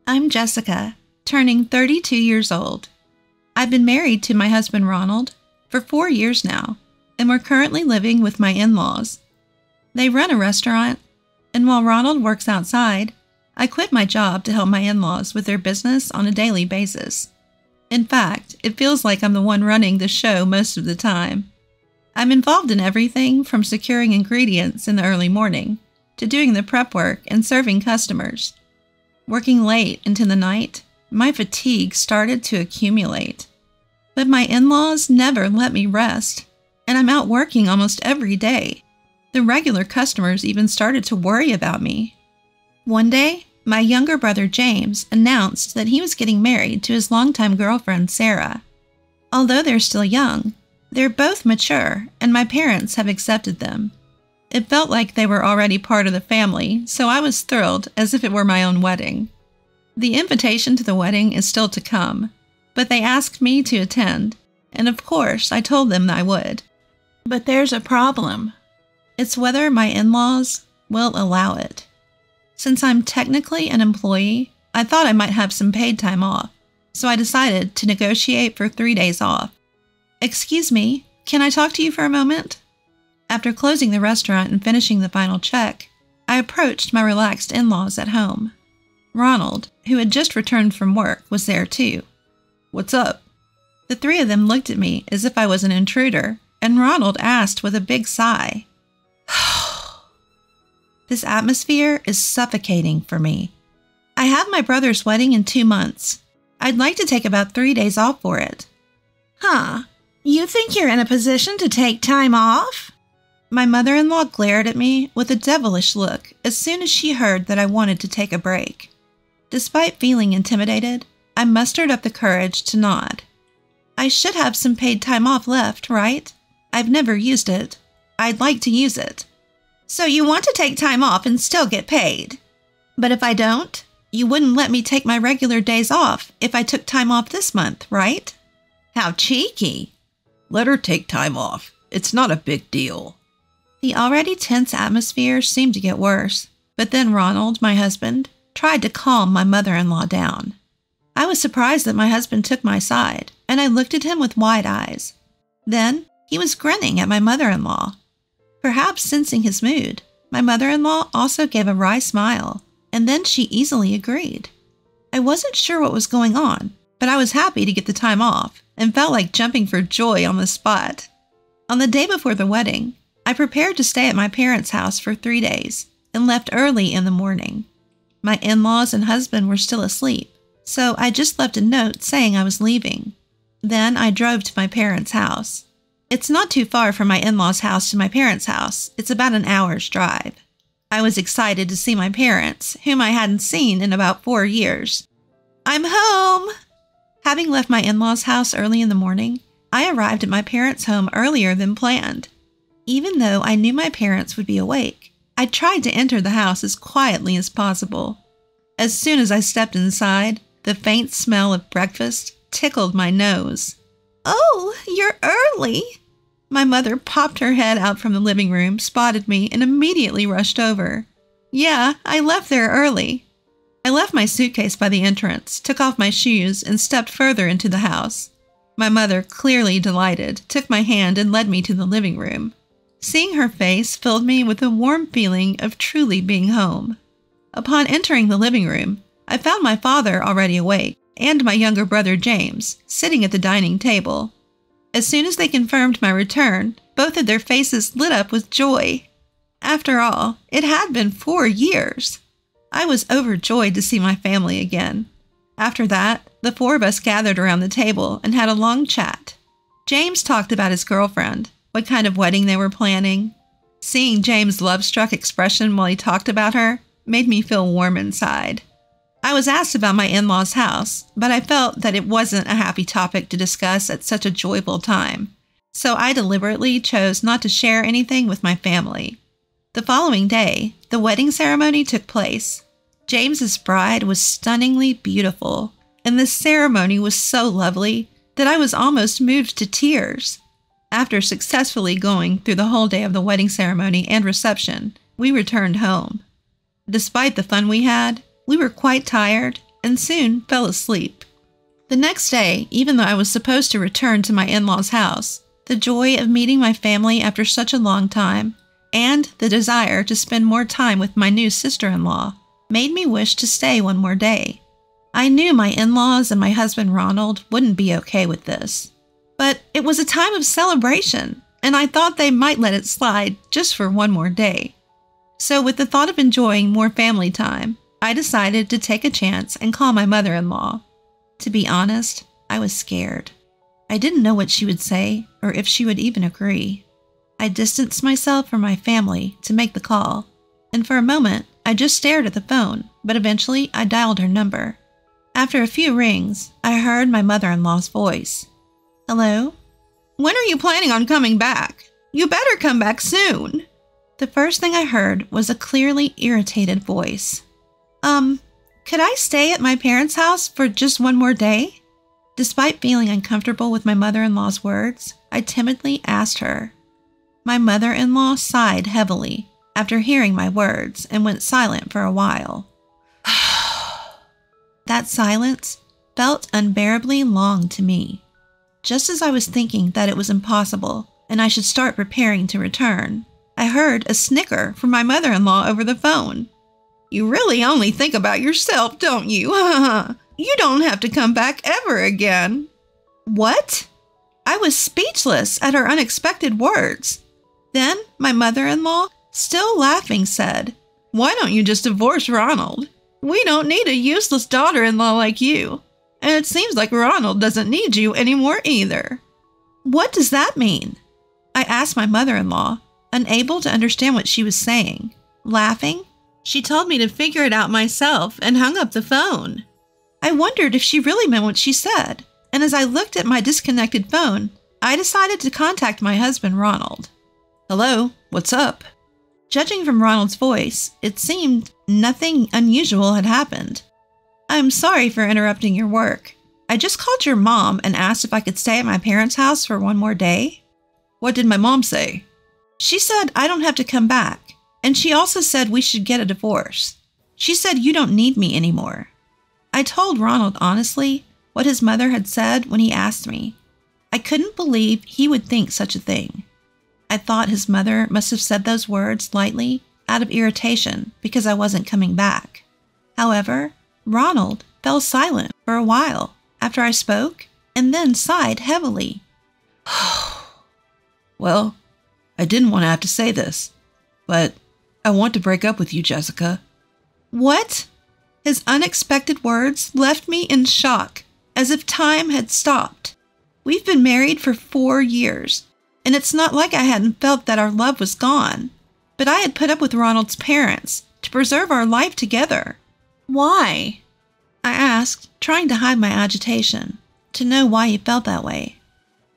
I'm Jessica, turning 32 years old. I've been married to my husband Ronald for 4 years now, and we're currently living with my in-laws. They run a restaurant, and while Ronald works outside, I quit my job to help my in-laws with their business on a daily basis. In fact, it feels like I'm the one running the show most of the time. I'm involved in everything from securing ingredients in the early morning to doing the prep work and serving customers. Working late into the night, my fatigue started to accumulate. But my in-laws never let me rest, and I'm out working almost every day. The regular customers even started to worry about me. One day, my younger brother James announced that he was getting married to his longtime girlfriend Sarah. Although they're still young, they're both mature, and my parents have accepted them. It felt like they were already part of the family, so I was thrilled as if it were my own wedding. The invitation to the wedding is still to come, but they asked me to attend, and of course I told them I would. But there's a problem. It's whether my in-laws will allow it. Since I'm technically an employee, I thought I might have some paid time off, so I decided to negotiate for 3 days off. Excuse me, can I talk to you for a moment? After closing the restaurant and finishing the final check, I approached my relaxed in-laws at home. Ronald, who had just returned from work, was there too. "What's up?" The three of them looked at me as if I was an intruder, and Ronald asked with a big sigh. This atmosphere is suffocating for me. I have my brother's wedding in 2 months. I'd like to take about 3 days off for it. Huh? You think you're in a position to take time off? My mother-in-law glared at me with a devilish look as soon as she heard that I wanted to take a break. Despite feeling intimidated, I mustered up the courage to nod. I should have some paid time off left, right? I've never used it. I'd like to use it. So you want to take time off and still get paid? But if I don't, you wouldn't let me take my regular days off if I took time off this month, right? How cheeky. Let her take time off. It's not a big deal. The already tense atmosphere seemed to get worse, but then Ronald, my husband, tried to calm my mother-in-law down. I was surprised that my husband took my side, and I looked at him with wide eyes. Then he was grinning at my mother-in-law. Perhaps sensing his mood, my mother-in-law also gave a wry smile, and then she easily agreed. I wasn't sure what was going on, but I was happy to get the time off and felt like jumping for joy on the spot. On the day before the wedding, I prepared to stay at my parents' house for 3 days and left early in the morning. My in-laws and husband were still asleep, so I just left a note saying I was leaving. Then I drove to my parents' house. It's not too far from my in-laws' house to my parents' house. It's about an hour's drive. I was excited to see my parents, whom I hadn't seen in about 4 years. I'm home! Having left my in-laws' house early in the morning, I arrived at my parents' home earlier than planned. Even though I knew my parents would be awake, I tried to enter the house as quietly as possible. As soon as I stepped inside, the faint smell of breakfast tickled my nose. Oh, you're early! My mother popped her head out from the living room, spotted me, and immediately rushed over. Yeah, I left there early. I left my suitcase by the entrance, took off my shoes, and stepped further into the house. My mother, clearly delighted, took my hand and led me to the living room. Seeing her face filled me with a warm feeling of truly being home. Upon entering the living room, I found my father already awake and my younger brother James sitting at the dining table. As soon as they confirmed my return, both of their faces lit up with joy. After all, it had been 4 years. I was overjoyed to see my family again. After that, the 4 of us gathered around the table and had a long chat. James talked about his girlfriend, what kind of wedding they were planning. Seeing James' love-struck expression while he talked about her made me feel warm inside. I was asked about my in-laws' house, but I felt that it wasn't a happy topic to discuss at such a joyful time, so I deliberately chose not to share anything with my family. The following day, the wedding ceremony took place. James's bride was stunningly beautiful, and the ceremony was so lovely that I was almost moved to tears. After successfully going through the whole day of the wedding ceremony and reception, we returned home. Despite the fun we had, we were quite tired and soon fell asleep. The next day, even though I was supposed to return to my in-laws' house, the joy of meeting my family after such a long time, and the desire to spend more time with my new sister-in-law, made me wish to stay one more day. I knew my in-laws and my husband Ronald wouldn't be okay with this. But it was a time of celebration, and I thought they might let it slide just for one more day. So with the thought of enjoying more family time, I decided to take a chance and call my mother-in-law. To be honest, I was scared. I didn't know what she would say or if she would even agree. I distanced myself from my family to make the call, and for a moment, I just stared at the phone, but eventually I dialed her number. After a few rings, I heard my mother-in-law's voice. Hello? When are you planning on coming back? You better come back soon. The first thing I heard was a clearly irritated voice. Could I stay at my parents' house for just one more day? Despite feeling uncomfortable with my mother-in-law's words, I timidly asked her. My mother-in-law sighed heavily after hearing my words and went silent for a while. That silence felt unbearably long to me. Just as I was thinking that it was impossible and I should start preparing to return, I heard a snicker from my mother-in-law over the phone. You really only think about yourself, don't you? You don't have to come back ever again. What? I was speechless at her unexpected words. Then my mother-in-law, still laughing, said, Why don't you just divorce Ronald? We don't need a useless daughter-in-law like you. And it seems like Ronald doesn't need you anymore either. What does that mean? I asked my mother-in-law, unable to understand what she was saying. Laughing, she told me to figure it out myself and hung up the phone. I wondered if she really meant what she said, and as I looked at my disconnected phone, I decided to contact my husband, Ronald. Hello, what's up? Judging from Ronald's voice, it seemed nothing unusual had happened. I'm sorry for interrupting your work. I just called your mom and asked if I could stay at my parents' house for one more day. What did my mom say? She said I don't have to come back, and she also said we should get a divorce. She said you don't need me anymore. I told Ronald honestly what his mother had said when he asked me. I couldn't believe he would think such a thing. I thought his mother must have said those words lightly out of irritation because I wasn't coming back. However, Ronald fell silent for a while after I spoke and then sighed heavily. Well, I didn't want to have to say this, but I want to break up with you, Jessica. What? His unexpected words left me in shock, as if time had stopped. We've been married for 4 years, and it's not like I hadn't felt that our love was gone. But I had put up with Ronald's parents to preserve our life together. Why? I asked, trying to hide my agitation, to know why he felt that way.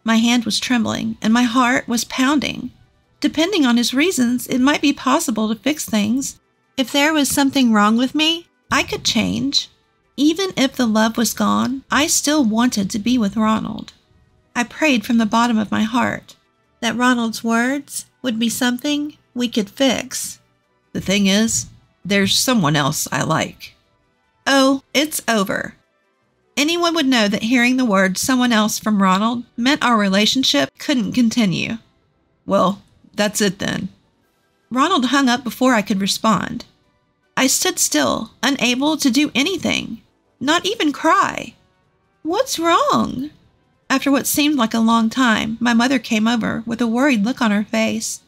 My hand was trembling, and my heart was pounding. Depending on his reasons, it might be possible to fix things. If there was something wrong with me, I could change. Even if the love was gone, I still wanted to be with Ronald. I prayed from the bottom of my heart that Ronald's words would be something we could fix. The thing is, there's someone else I like. Oh, it's over. Anyone would know that hearing the word someone else from Ronald meant our relationship couldn't continue. Well, that's it then. Ronald hung up before I could respond. I stood still, unable to do anything, not even cry. What's wrong? After what seemed like a long time, my mother came over with a worried look on her face.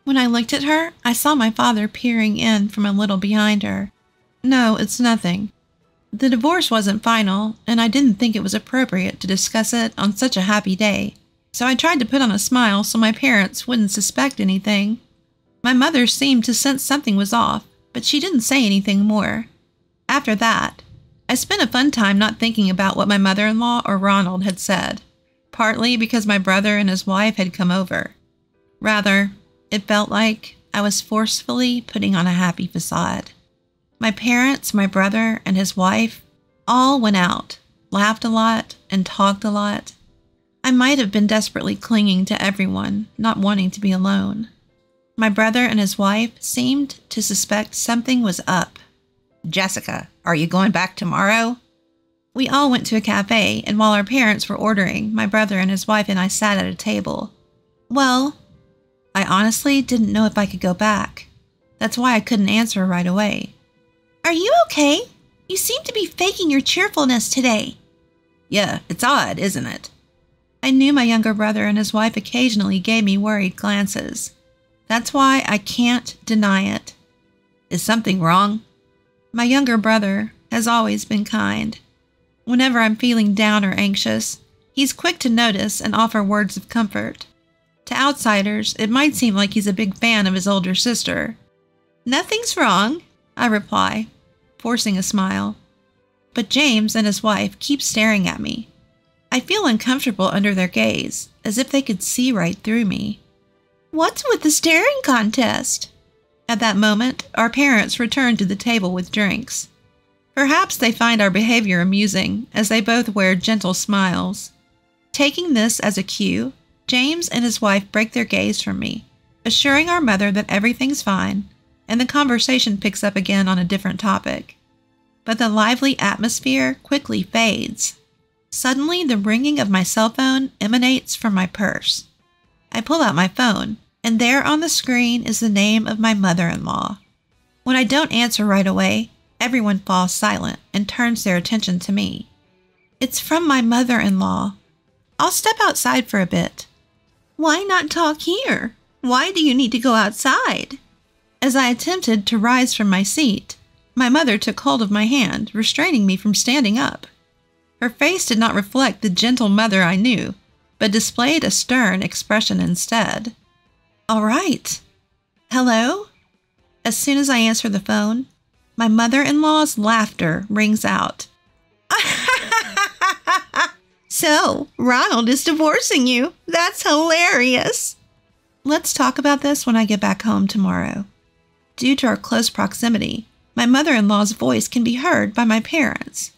When I looked at her, I saw my father peering in from a little behind her. No, it's nothing. The divorce wasn't final, and I didn't think it was appropriate to discuss it on such a happy day, so I tried to put on a smile so my parents wouldn't suspect anything. My mother seemed to sense something was off, but she didn't say anything more. After that, I spent a fun time not thinking about what my mother-in-law or Ronald had said, partly because my brother and his wife had come over. Rather, it felt like I was forcefully putting on a happy facade. My parents, my brother, and his wife all went out, laughed a lot, and talked a lot. I might have been desperately clinging to everyone, not wanting to be alone. My brother and his wife seemed to suspect something was up. Jessica, Are you going back tomorrow? We all went to a cafe, and while our parents were ordering, my brother and his wife and I sat at a table. Well, I honestly didn't know if I could go back. That's why I couldn't answer right away. Are you okay? You seem to be faking your cheerfulness today. Yeah, it's odd, isn't it? I knew my younger brother and his wife occasionally gave me worried glances. That's why I can't deny it. Is something wrong? My younger brother has always been kind. Whenever I'm feeling down or anxious, he's quick to notice and offer words of comfort. To outsiders, it might seem like he's a big fan of his older sister. Nothing's wrong, I reply, forcing a smile. But James and his wife keep staring at me. I feel uncomfortable under their gaze, as if they could see right through me. What's with the staring contest? At that moment, our parents return to the table with drinks. Perhaps they find our behavior amusing, as they both wear gentle smiles. Taking this as a cue, James and his wife break their gaze from me, assuring our mother that everything's fine, and the conversation picks up again on a different topic. But the lively atmosphere quickly fades. Suddenly, the ringing of my cell phone emanates from my purse. I pull out my phone, and there on the screen is the name of my mother-in-law. When I don't answer right away, everyone falls silent and turns their attention to me. It's from my mother-in-law. I'll step outside for a bit. Why not talk here? Why do you need to go outside? As I attempted to rise from my seat, my mother took hold of my hand, restraining me from standing up. Her face did not reflect the gentle mother I knew, but displayed a stern expression instead. All right. Hello? As soon as I answer the phone, my mother-in-law's laughter rings out. So, Ronald is divorcing you. That's hilarious. Let's talk about this when I get back home tomorrow. Due to our close proximity, my mother-in-law's voice can be heard by my parents.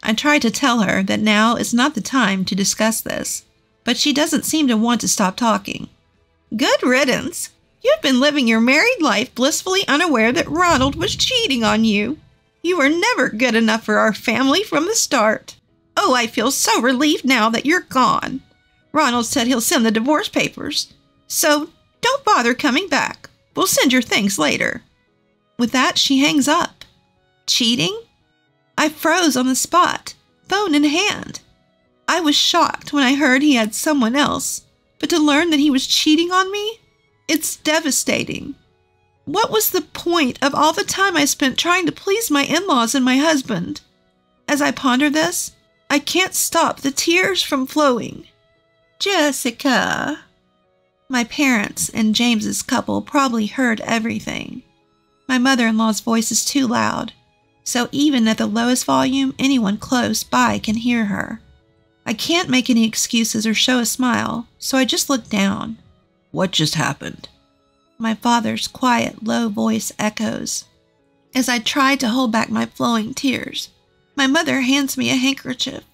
I tried to tell her that now is not the time to discuss this, but she doesn't seem to want to stop talking. Good riddance. You've been living your married life blissfully unaware that Ronald was cheating on you. You were never good enough for our family from the start. Oh, I feel so relieved now that you're gone. Ronald said he'll send the divorce papers. So don't bother coming back. We'll send your things later. With that, she hangs up. Cheating? I froze on the spot, phone in hand. I was shocked when I heard he had someone else, but to learn that he was cheating on me? It's devastating. What was the point of all the time I spent trying to please my in-laws and my husband? As I ponder this, I can't stop the tears from flowing. Jessica. My parents and James's couple probably heard everything. My mother-in-law's voice is too loud, so even at the lowest volume, anyone close by can hear her. I can't make any excuses or show a smile, so I just look down. What just happened? My father's quiet, low voice echoes. As I try to hold back my flowing tears, my mother hands me a handkerchief.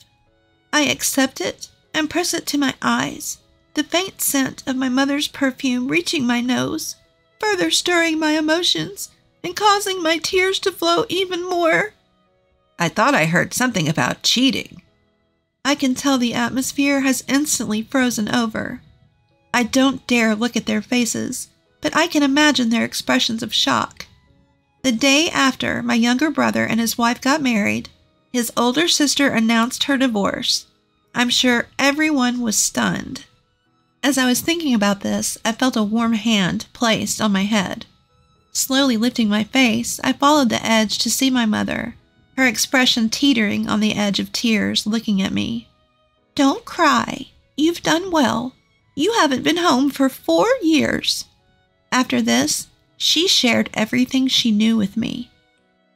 I accept it and press it to my eyes, the faint scent of my mother's perfume reaching my nose, further stirring my emotions and causing my tears to flow even more. I thought I heard something about cheating. I can tell the atmosphere has instantly frozen over. I don't dare look at their faces, but I can imagine their expressions of shock. The day after my younger brother and his wife got married, his older sister announced her divorce. I'm sure everyone was stunned. As I was thinking about this, I felt a warm hand placed on my head. Slowly lifting my face, I followed the edge to see my mother, her expression teetering on the edge of tears, looking at me. Don't cry. You've done well. You haven't been home for 4 years. After this, she shared everything she knew with me.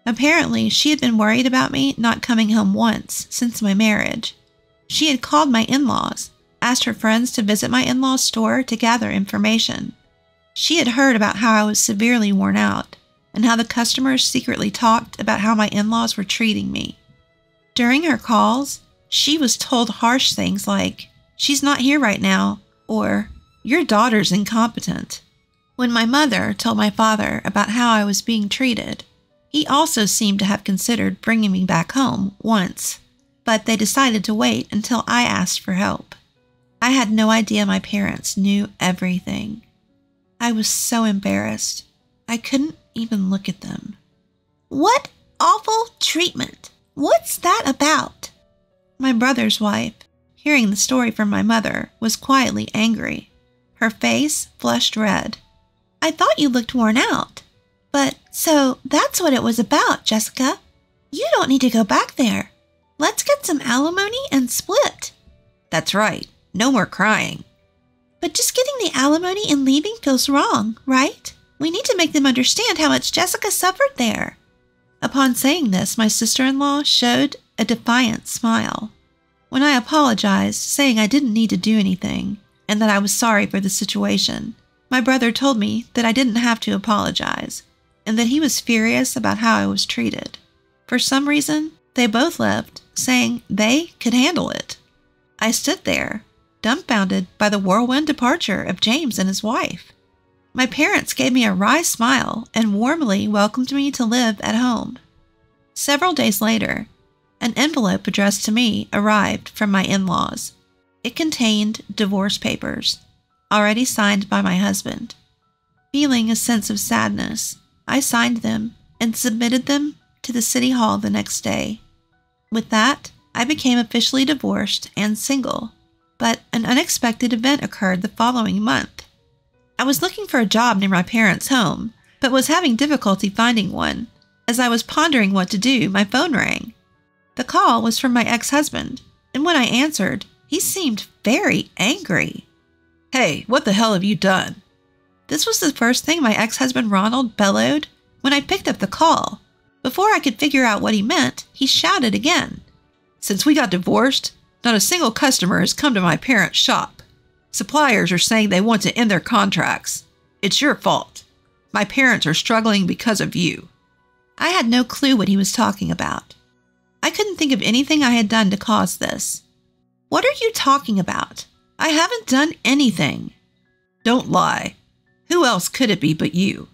Apparently, she had been worried about me not coming home once since my marriage. She had called my in-laws, asked her friends to visit my in-laws' store to gather information. She had heard about how I was severely worn out, and how the customers secretly talked about how my in-laws were treating me. During her calls, she was told harsh things like, "She's not here right now," or "Your daughter's incompetent." When my mother told my father about how I was being treated, He also seemed to have considered bringing me back home once, but they decided to wait until I asked for help. I had no idea my parents knew everything. I was so embarrassed. I couldn't even look at them. What awful treatment! What's that about? My brother's wife, hearing the story from my mother, was quietly angry. Her face flushed red. I thought you looked worn out. But, so that's what it was about, Jessica. You don't need to go back there. Let's get some alimony and split. That's right. No more crying. But just getting the alimony and leaving feels wrong, right? We need to make them understand how much Jessica suffered there. Upon saying this, my sister-in-law showed a defiant smile. When I apologized, saying I didn't need to do anything and that I was sorry for the situation, my brother told me that I didn't have to apologize and that he was furious about how I was treated. For some reason, they both left, saying they could handle it. I stood there, dumbfounded by the whirlwind departure of James and his wife. My parents gave me a wry smile and warmly welcomed me to live at home. Several days later, an envelope addressed to me arrived from my in-laws. It contained divorce papers, already signed by my husband. Feeling a sense of sadness, I signed them and submitted them to the city hall the next day. With that, I became officially divorced and single, but an unexpected event occurred the following month. I was looking for a job near my parents' home, but was having difficulty finding one. As I was pondering what to do, my phone rang. The call was from my ex-husband, and when I answered, he seemed very angry. Hey, what the hell have you done? This was the first thing my ex-husband Ronald bellowed when I picked up the call. Before I could figure out what he meant, he shouted again. Since we got divorced, not a single customer has come to my parents' shop. Suppliers are saying they want to end their contracts. It's your fault. My parents are struggling because of you. I had no clue what he was talking about. I couldn't think of anything I had done to cause this. What are you talking about? I haven't done anything. Don't lie. Who else could it be but you?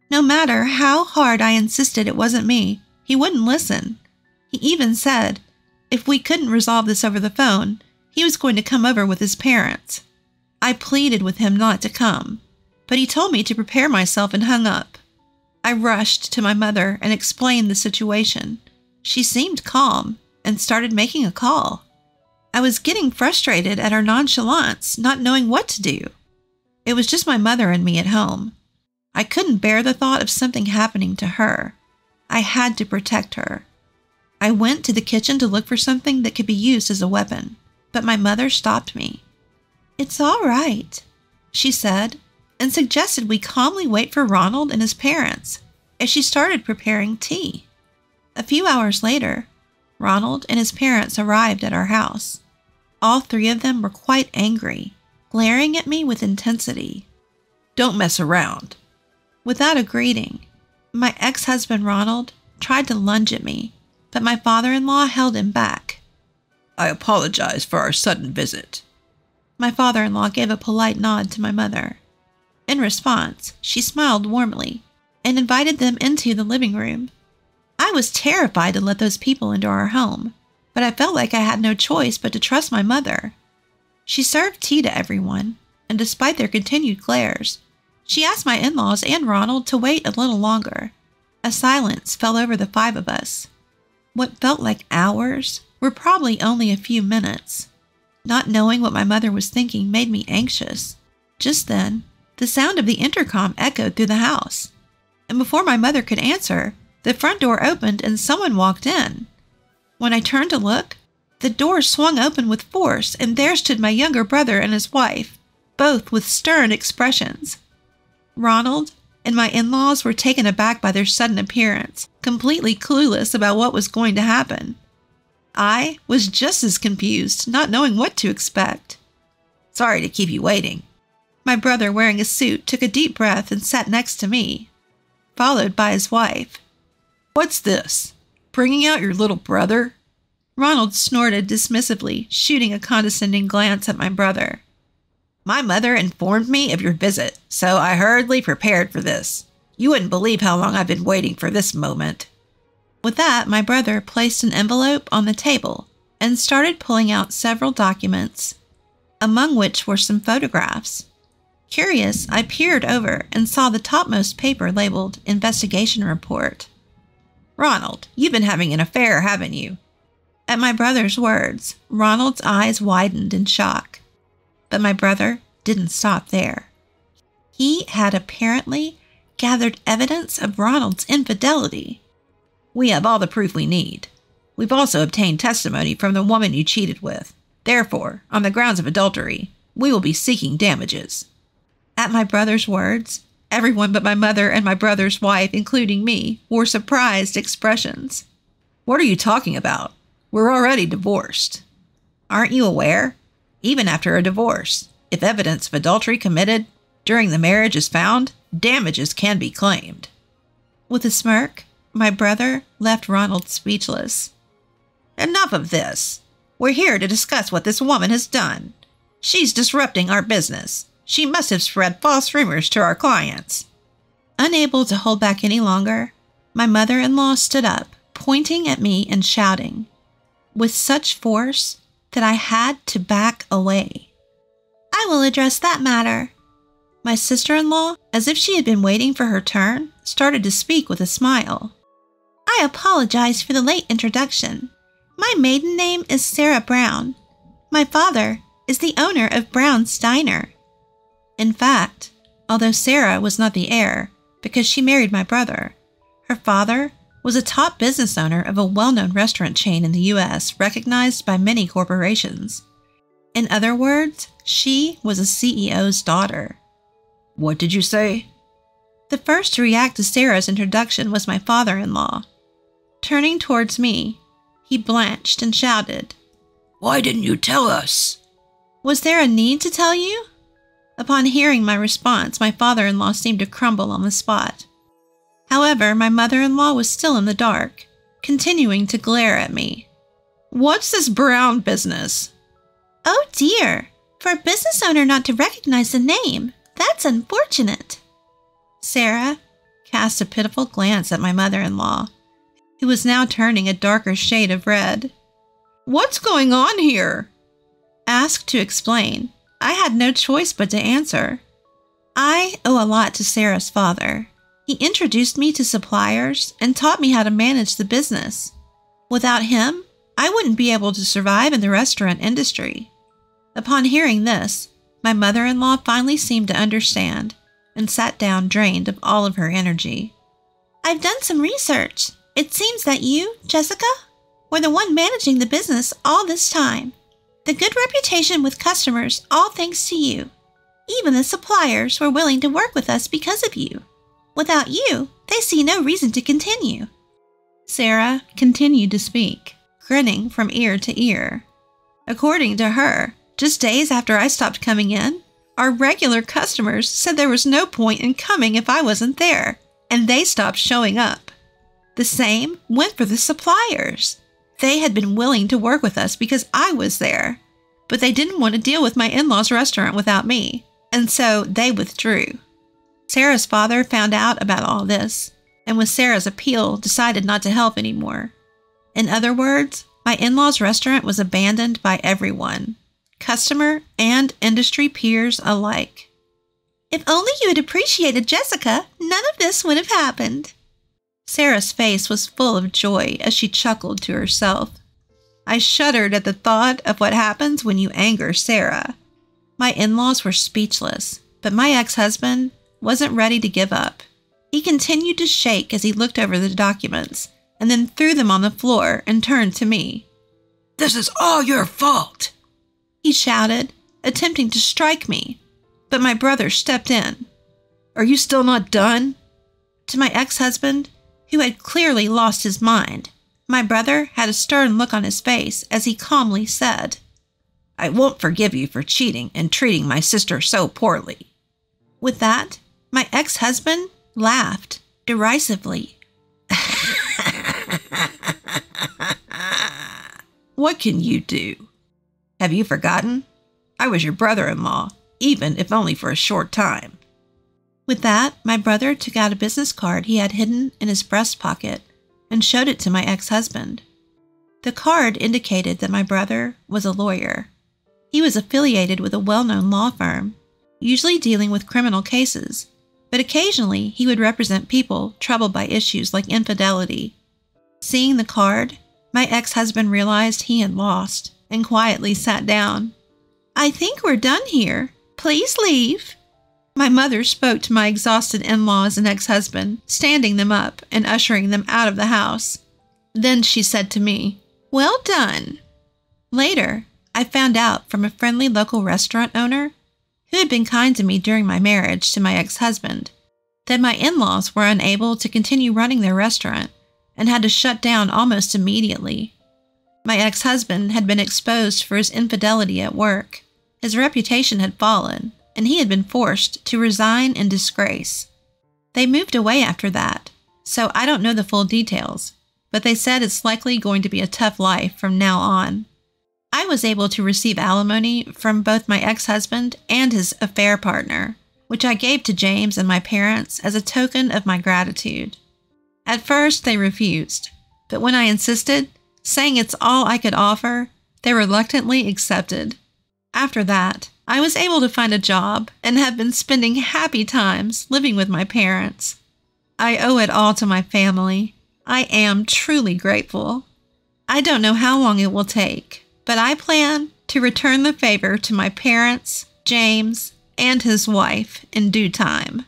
No matter how hard I insisted it wasn't me, he wouldn't listen. He even said, if we couldn't resolve this over the phone, he was going to come over with his parents. I pleaded with him not to come, but he told me to prepare myself and hung up. I rushed to my mother and explained the situation. She seemed calm and started making a call. I was getting frustrated at her nonchalance, not knowing what to do. It was just my mother and me at home. I couldn't bear the thought of something happening to her. I had to protect her. I went to the kitchen to look for something that could be used as a weapon, but my mother stopped me. It's all right, she said, and suggested we calmly wait for Ronald and his parents as she started preparing tea. A few hours later, Ronald and his parents arrived at our house. All three of them were quite angry, glaring at me with intensity. Don't mess around. Without a greeting, my ex-husband Ronald tried to lunge at me, but my father-in-law held him back. I apologize for our sudden visit. My father-in-law gave a polite nod to my mother. In response, she smiled warmly and invited them into the living room. I was terrified to let those people into our home, but I felt like I had no choice but to trust my mother. She served tea to everyone, and despite their continued glares, she asked my in-laws and Ronald to wait a little longer. A silence fell over the five of us. What felt like hours were probably only a few minutes. Not knowing what my mother was thinking made me anxious. Just then, the sound of the intercom echoed through the house, and before my mother could answer, the front door opened and someone walked in. When I turned to look, the door swung open with force, and there stood my younger brother and his wife, both with stern expressions. Ronald and my in-laws were taken aback by their sudden appearance, completely clueless about what was going to happen. I was just as confused, not knowing what to expect. Sorry to keep you waiting. My brother, wearing a suit, took a deep breath and sat next to me, followed by his wife. What's this? Bringing out your little brother? Ronald snorted dismissively, shooting a condescending glance at my brother. My mother informed me of your visit, so I hurriedly prepared for this. You wouldn't believe how long I've been waiting for this moment." With that, my brother placed an envelope on the table and started pulling out several documents, among which were some photographs. Curious, I peered over and saw the topmost paper labeled Investigation Report. "Ronald, you've been having an affair, haven't you?" At my brother's words, Ronald's eyes widened in shock. But my brother didn't stop there. He had apparently gathered evidence of Ronald's infidelity. "We have all the proof we need. We've also obtained testimony from the woman you cheated with. Therefore, on the grounds of adultery, we will be seeking damages." At my brother's words, everyone but my mother and my brother's wife, including me, wore surprised expressions. "What are you talking about? We're already divorced. Aren't you aware? Even after a divorce, if evidence of adultery committed during the marriage is found, damages can be claimed." With a smirk, my brother left Ronald speechless. "Enough of this. We're here to discuss what this woman has done. She's disrupting our business. She must have spread false rumors to our clients." Unable to hold back any longer, my mother-in-law stood up, pointing at me and shouting, with such force that I had to back away. "I will address that matter." My sister-in-law, as if she had been waiting for her turn, started to speak with a smile. "I apologize for the late introduction. My maiden name is Sarah Brown. My father is the owner of Brown's Diner." In fact, although Sarah was not the heir because she married my brother, her father was a top business owner of a well-known restaurant chain in the U.S. recognized by many corporations. In other words, she was a CEO's daughter. "What did you say?" The first to react to Sarah's introduction was my father-in-law. Turning towards me, he blanched and shouted, "Why didn't you tell us?" "Was there a need to tell you?" Upon hearing my response, my father-in-law seemed to crumble on the spot. However, my mother-in-law was still in the dark, continuing to glare at me. "What's this Brown business?" "Oh dear, for a business owner not to recognize the name, that's unfortunate." Sarah cast a pitiful glance at my mother-in-law, who was now turning a darker shade of red. "What's going on here?" Asked to explain, I had no choice but to answer. I owe a lot to Sarah's father. He introduced me to suppliers and taught me how to manage the business. Without him, I wouldn't be able to survive in the restaurant industry. Upon hearing this, my mother-in-law finally seemed to understand and sat down drained of all of her energy. "I've done some research. It seems that you, Jessica, were the one managing the business all this time. The good reputation with customers, all thanks to you. Even the suppliers were willing to work with us because of you. Without you, they see no reason to continue." Sarah continued to speak, grinning from ear to ear. According to her, just days after I stopped coming in, our regular customers said there was no point in coming if I wasn't there, and they stopped showing up. The same went for the suppliers. They had been willing to work with us because I was there, but they didn't want to deal with my in-laws' restaurant without me, and so they withdrew. Sarah's father found out about all this, and with Sarah's appeal, decided not to help anymore. In other words, my in-laws' restaurant was abandoned by everyone, customer and industry peers alike. "If only you had appreciated Jessica, none of this would have happened." Sarah's face was full of joy as she chuckled to herself. I shuddered at the thought of what happens when you anger Sarah. My in-laws were speechless, but my ex-husband wasn't ready to give up. He continued to shake as he looked over the documents and then threw them on the floor and turned to me. "This is all your fault," he shouted, attempting to strike me, but my brother stepped in. "Are you still not done?" To my ex-husband, who had clearly lost his mind, my brother had a stern look on his face as he calmly said, "I won't forgive you for cheating and treating my sister so poorly." With that, my ex-husband laughed derisively. "What can you do? Have you forgotten? I was your brother-in-law, even if only for a short time." With that, my brother took out a business card he had hidden in his breast pocket and showed it to my ex-husband. The card indicated that my brother was a lawyer. He was affiliated with a well-known law firm, usually dealing with criminal cases, but occasionally he would represent people troubled by issues like infidelity. Seeing the card, my ex-husband realized he had lost and quietly sat down. "I think we're done here. Please leave." My mother spoke to my exhausted in-laws and ex-husband, standing them up and ushering them out of the house. Then she said to me, "Well done." Later, I found out from a friendly local restaurant owner, who had been kind to me during my marriage to my ex-husband, that my in-laws were unable to continue running their restaurant and had to shut down almost immediately. My ex-husband had been exposed for his infidelity at work. His reputation had fallen, and he had been forced to resign in disgrace. They moved away after that, so I don't know the full details, but they said it's likely going to be a tough life from now on. I was able to receive alimony from both my ex-husband and his affair partner, which I gave to James and my parents as a token of my gratitude. At first, they refused, but when I insisted, saying it's all I could offer, they reluctantly accepted. After that, I was able to find a job and have been spending happy times living with my parents. I owe it all to my family. I am truly grateful. I don't know how long it will take, but I plan to return the favor to my parents, James, and his wife in due time.